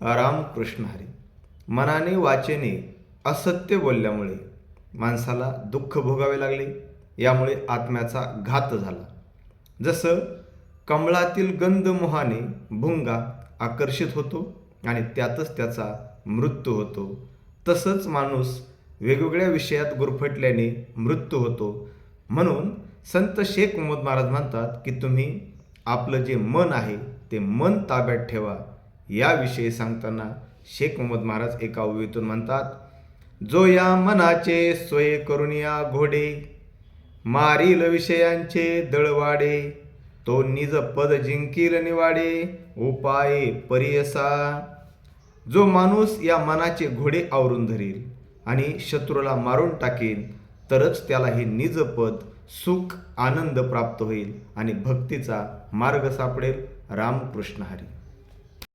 रामकृष्ण हरी. मनाने वाचेने असत्य बोलल्यामुळे माणसाला दुःख भोगावे लागले. यामुळे आत्म्याचा घात झाला. जसं कमळातील गंध मोहाने भुंगा आकर्षित होतो आणि त्यातच त्याचा मृत्यू होतो, तसंच माणूस वेगवेगळ्या विषयात गुरफटल्याने मृत्यू होतो. म्हणून संत शेख मोहम्मद महाराज म्हणतात की तुम्ही आपलं जे मन आहे ते मन ताब्यात ठेवा. याविषयी सांगताना शेख मोहम्मद महाराज एका ओवीतून म्हणतात, जो या मनाचे सोय करून या घोडे, मारील विषयांचे दळवाडे, तो निज पद जिंकील निवाडे, उपाय परियसा. जो माणूस या मनाचे घोडे आवरून धरील आणि शत्रूला मारून टाकेल, तरच त्याला हे निज पद, सुख, आनंद प्राप्त होईल आणि भक्तीचा मार्ग सापडेल. रामकृष्ण हरी.